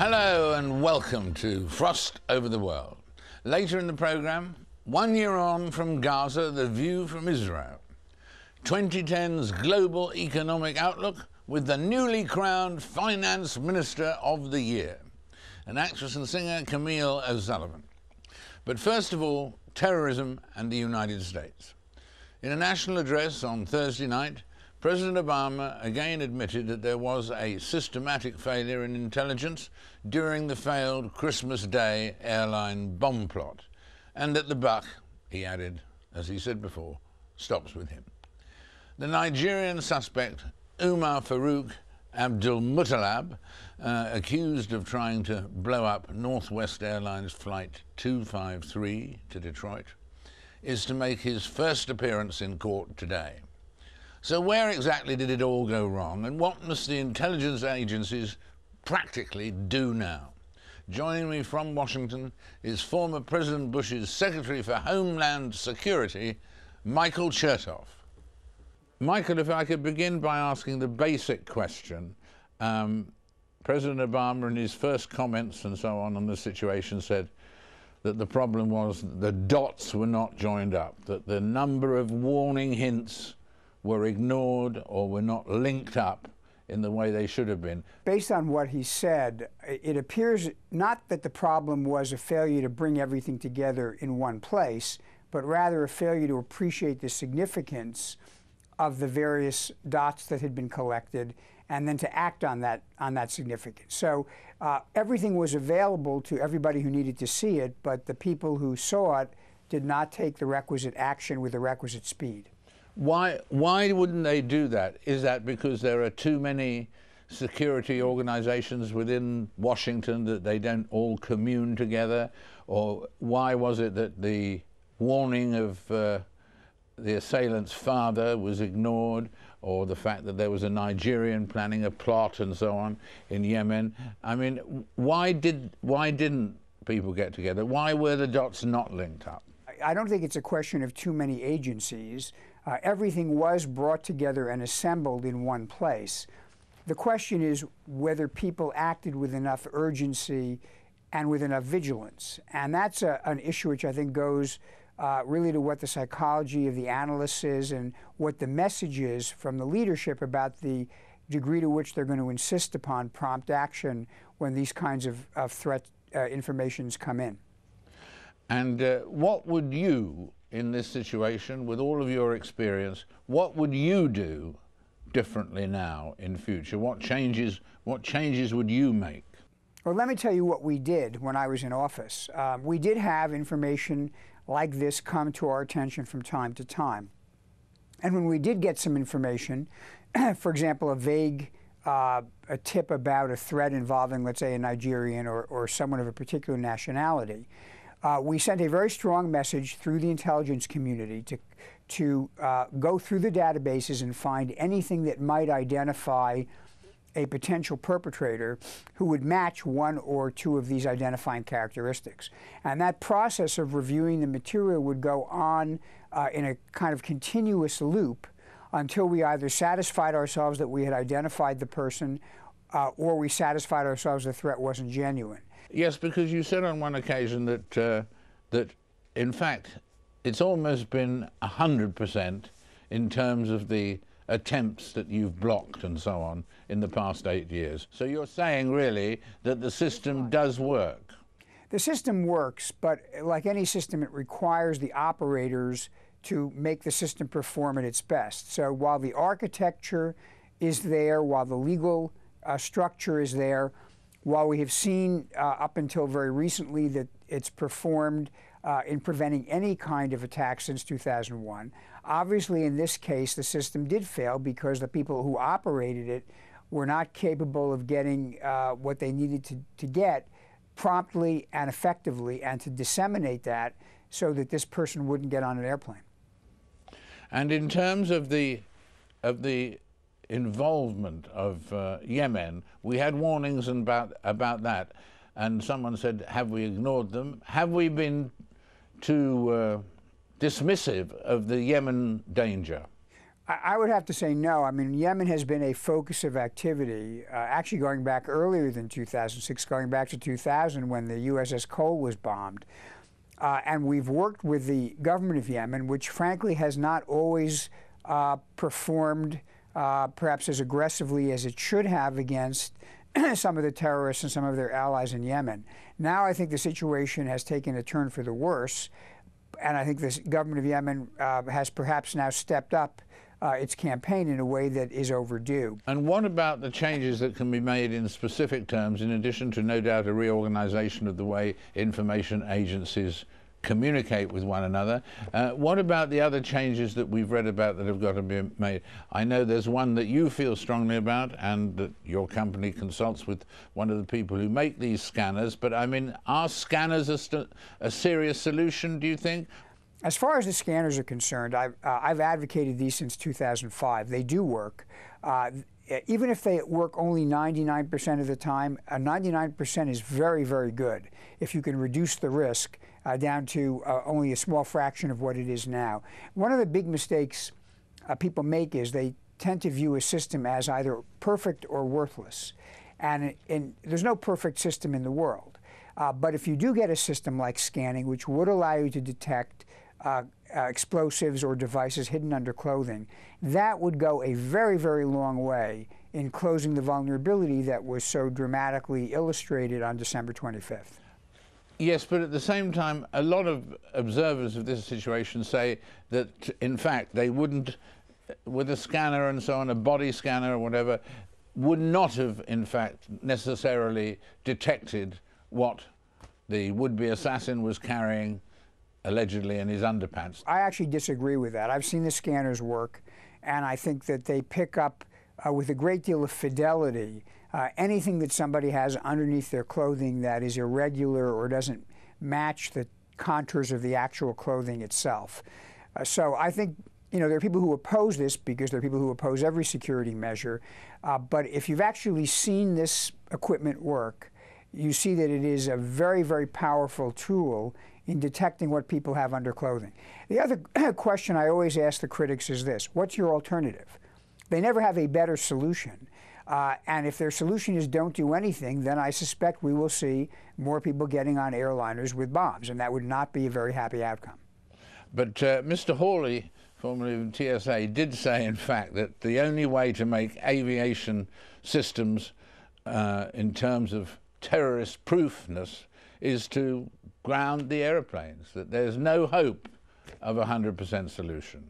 Hello and welcome to Frost Over the World. Later in the programme, 1 year on from Gaza, the view from Israel. 2010's global economic outlook with the newly crowned Finance Minister of the Year, and actress and singer Camille O'Sullivan. But first of all, terrorism and the United States. In a national address on Thursday night, President Obama again admitted that there was a systematic failure in intelligence during the failed Christmas Day airline bomb plot, and that the buck, he added, as he said before, stops with him. The Nigerian suspect, Umar Farouk Abdulmuttalab, accused of trying to blow up Northwest Airlines Flight 253 to Detroit, is to make his first appearance in court today. So where exactly did it all go wrong, and what must the intelligence agencies practically do now? Joining me from Washington is former President Bush's Secretary for Homeland Security, Michael Chertoff. Michael, if I could begin by asking the basic question. President Obama, in his first comments and so on the situation, said that the problem was the dots were not joined up, that the number of warning hints were ignored or were not linked up in the way they should have been. Based on what he said, it appears not that the problem was a failure to bring everything together in one place, but rather a failure to appreciate the significance of the various dots that had been collected and then to act on that significance. So everything was available to everybody who needed to see it, but the people who saw it did not take the requisite action with the requisite speed. Why wouldn't they do that? Is that because there are too many security organizations within Washington that they don't all commune together? Or why was it that the warning of the assailant's father was ignored, or the fact that there was a Nigerian planning a plot and so on in Yemen? I mean, why didn't people get together? Why were the dots not linked up? I don't think it's a question of too many agencies. Everything was brought together and assembled in one place. The question is whether people acted with enough urgency and with enough vigilance. And that's an issue which I think goes really to what the psychology of the analysts is and what the message is from the leadership about the degree to which they're going to insist upon prompt action when these kinds of threat informations come in. And what would you, in this situation, with all of your experience, what would you do differently now in future? What changes would you make? Well, let me tell you what we did when I was in office. We did have information like this come to our attention from time to time. And when we did get some information, for example, a vague a tip about a threat involving, let's say, a Nigerian or someone of a particular nationality, we sent a very strong message through the intelligence community to go through the databases and find anything that might identify a potential perpetrator who would match one or two of these identifying characteristics. And that process of reviewing the material would go on in a kind of continuous loop until we either satisfied ourselves that we had identified the person or we satisfied ourselves the threat wasn't genuine. Yes, because you said on one occasion that in fact it's almost been 100% in terms of the attempts that you've blocked and so on in the past 8 years. So you're saying really that the system does work? The system works, but like any system, it requires the operators to make the system perform at its best. So while the architecture is there, while the legal structure is there, while we have seen up until very recently that it's performed in preventing any kind of attack since 2001, obviously in this case the system did fail because the people who operated it were not capable of getting what they needed to get promptly and effectively, and to disseminate that so that this person wouldn't get on an airplane. And in terms of the involvement of Yemen, we had warnings about that, and someone said, have we ignored them? Have we been too dismissive of the Yemen danger? I would have to say no. I mean, Yemen has been a focus of activity, actually going back earlier than 2006, going back to 2000 when the USS Cole was bombed. And we've worked with the government of Yemen, which frankly has not always performed perhaps as aggressively as it should have against some of the terrorists and some of their allies in Yemen. Now I think the situation has taken a turn for the worse, and I think the government of Yemen has perhaps now stepped up its campaign in a way that is overdue. And what about the changes that can be made in specific terms, in addition to no doubt a reorganization of the way information agencies communicate with one another? What about the other changes that we've read about that have got to be made? I know there's one that you feel strongly about, and that your company consults with one of the people who make these scanners, but I mean, are scanners a serious solution, do you think? As far as the scanners are concerned, I've advocated these since 2005. They do work. Even if they work only 99% of the time, 99% is very, very good if you can reduce the risk down to only a small fraction of what it is now. One of the big mistakes people make is they tend to view a system as either perfect or worthless. And there's no perfect system in the world. But if you do get a system like scanning, which would allow you to detect explosives or devices hidden under clothing, that would go a very, very long way in closing the vulnerability that was so dramatically illustrated on December 25th. Yes, but at the same time, a lot of observers of this situation say that, in fact, they wouldn't, with a scanner and so on, a body scanner or whatever, would not have, in fact, necessarily detected what the would-be assassin was carrying allegedly in his underpants. I actually disagree with that. I've seen the scanners work, and I think that they pick up with a great deal of fidelity anything that somebody has underneath their clothing that is irregular or doesn't match the contours of the actual clothing itself. So I think, you know, there are people who oppose this because there are people who oppose every security measure, but if you've actually seen this equipment work, you see that it is a very, very powerful tool in detecting what people have under clothing. The other question I always ask the critics is this: what's your alternative? They never have a better solution. And if their solution is don't do anything, then I suspect we will see more people getting on airliners with bombs, and that would not be a very happy outcome. But Mr. Hawley, formerly of TSA, did say, in fact, that the only way to make aviation systems in terms of terrorist proofness is to ground the airplanes, that there's no hope of a 100% solution.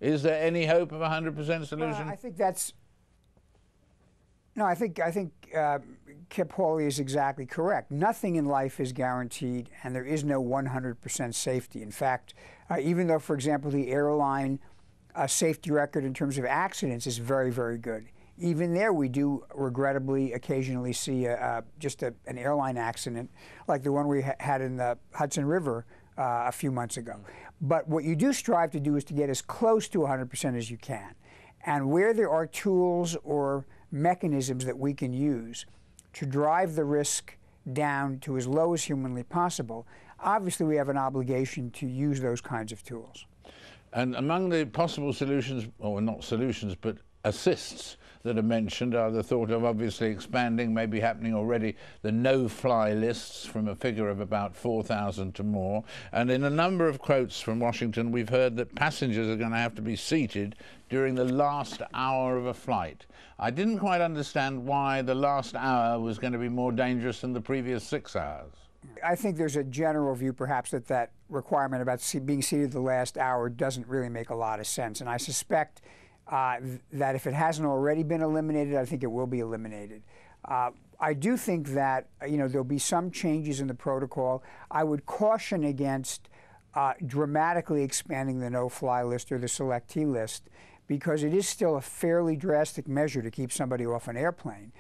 Is there any hope of a 100% solution? I think that's... No, I think Kip Hawley is exactly correct. Nothing in life is guaranteed, and there is no 100% safety. In fact, even though, for example, the airline safety record in terms of accidents is very, very good, even there we do regrettably occasionally see just an airline accident like the one we had in the Hudson River a few months ago. But what you do strive to do is to get as close to 100% as you can. And where there are tools or mechanisms that we can use to drive the risk down to as low as humanly possible, obviously we have an obligation to use those kinds of tools. And among the possible solutions, or not solutions, but assists that are mentioned are the thought of obviously expanding, maybe happening already, the no-fly lists from a figure of about 4,000 to more. And in a number of quotes from Washington, we've heard that passengers are going to have to be seated during the last hour of a flight. I didn't quite understand why the last hour was going to be more dangerous than the previous 6 hours. I think there's a general view, perhaps, that requirement about being seated the last hour doesn't really make a lot of sense. And I suspect that if it hasn't already been eliminated, I think it will be eliminated. I do think that, you know, there'll be some changes in the protocol. I would caution against dramatically expanding the no-fly list or the selectee list, because it is still a fairly drastic measure to keep somebody off an airplane.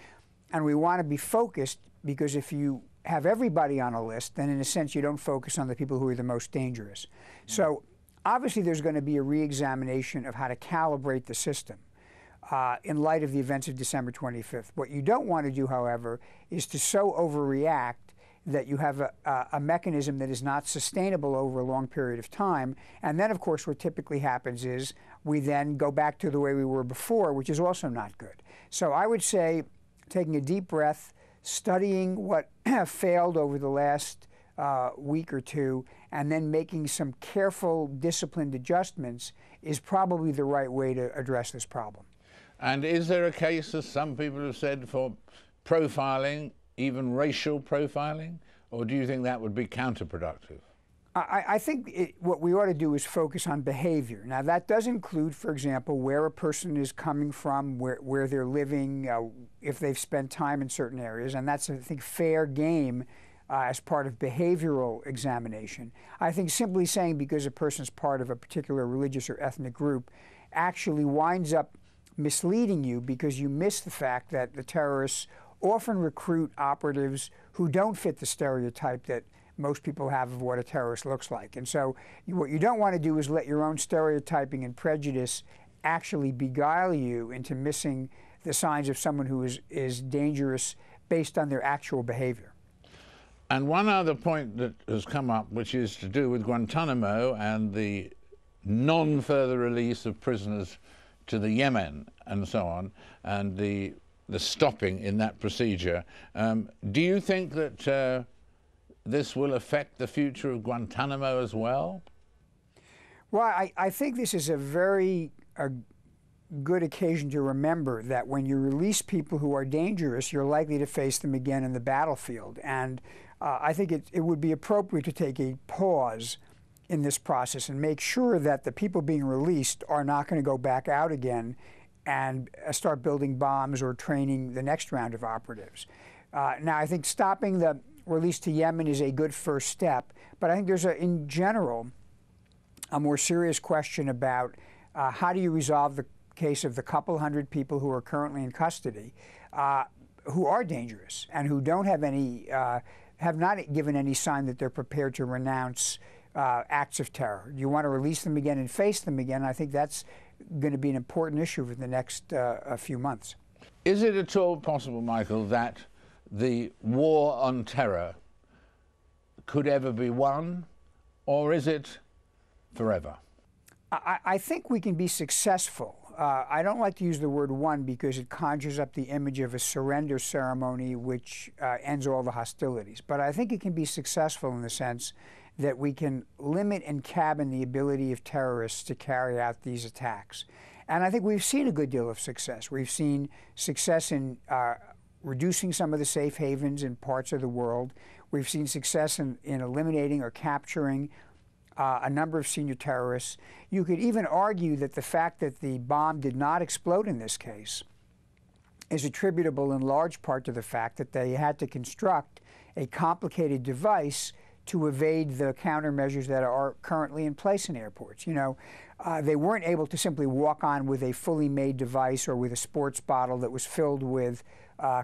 And we want to be focused, because if you have everybody on a list, then in a sense you don't focus on the people who are the most dangerous. So obviously there's going to be a re-examination of how to calibrate the system in light of the events of December 25th. What you don't want to do, however, is to so overreact that you have a mechanism that is not sustainable over a long period of time. And then, of course, what typically happens is we then go back to the way we were before, which is also not good. So I would say taking a deep breath, studying what failed over the last week or two, and then making some careful, disciplined adjustments is probably the right way to address this problem. And is there a case, as some people have said, for profiling, even racial profiling, or do you think that would be counterproductive? I think what we ought to do is focus on behavior. Now, that does include, for example, where a person is coming from, where they're living, if they've spent time in certain areas, and that's, I think, fair game as part of behavioral examination. I think simply saying because a person is part of a particular religious or ethnic group actually winds up misleading you because you miss the fact that the terrorists often recruit operatives who don't fit the stereotype that most people have of what a terrorist looks like. And so what you don't want to do is let your own stereotyping and prejudice actually beguile you into missing the signs of someone who is dangerous based on their actual behavior. And one other point that has come up, which is to do with Guantanamo and the non-further release of prisoners to the Yemen and so on, and the stopping in that procedure. Do you think that this will affect the future of Guantanamo as well? Well, I think this is a very good occasion to remember that when you release people who are dangerous, you're likely to face them again in the battlefield. And I think it would be appropriate to take a pause in this process and make sure that the people being released are not going to go back out again and start building bombs or training the next round of operatives. Now, I think stopping the release to Yemen is a good first step, but I think there's, in general, a more serious question about how do you resolve the case of the couple hundred people who are currently in custody who are dangerous and who don't have any, have not given any sign that they're prepared to renounce acts of terror. You want to release them again and face them again. I think that's going to be an important issue for the next few months. Is it at all possible, Michael, that the war on terror could ever be won, or is it forever? I think we can be successful. I don't like to use the word won because it conjures up the image of a surrender ceremony which ends all the hostilities. But I think it can be successful in the sense that we can limit and cabin the ability of terrorists to carry out these attacks. And I think we've seen a good deal of success. We've seen success in reducing some of the safe havens in parts of the world. We've seen success in eliminating or capturing a number of senior terrorists. You could even argue that the fact that the bomb did not explode in this case is attributable in large part to the fact that they had to construct a complicated device to evade the countermeasures that are currently in place in airports. You know, they weren't able to simply walk on with a fully made device or with a sports bottle that was filled with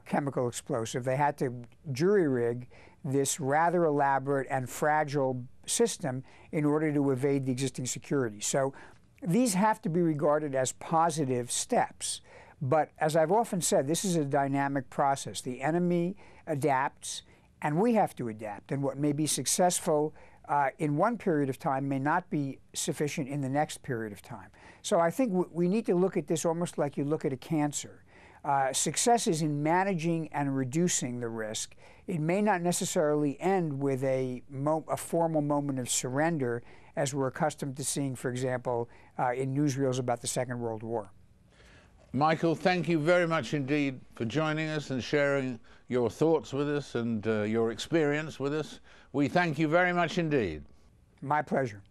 chemical explosive. They had to jury rig this rather elaborate and fragile system in order to evade the existing security. So these have to be regarded as positive steps. But as I've often said, this is a dynamic process. The enemy adapts, and we have to adapt. And what may be successful in one period of time may not be sufficient in the next period of time. So I think we need to look at this almost like you look at a cancer. Success is in managing and reducing the risk. It may not necessarily end with a formal moment of surrender, as we're accustomed to seeing, for example, in newsreels about the Second World War. Michael, thank you very much indeed for joining us and sharing your thoughts with us and your experience with us. We thank you very much indeed. My pleasure.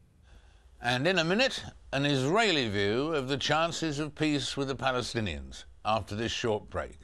And in a minute, an Israeli view of the chances of peace with the Palestinians after this short break.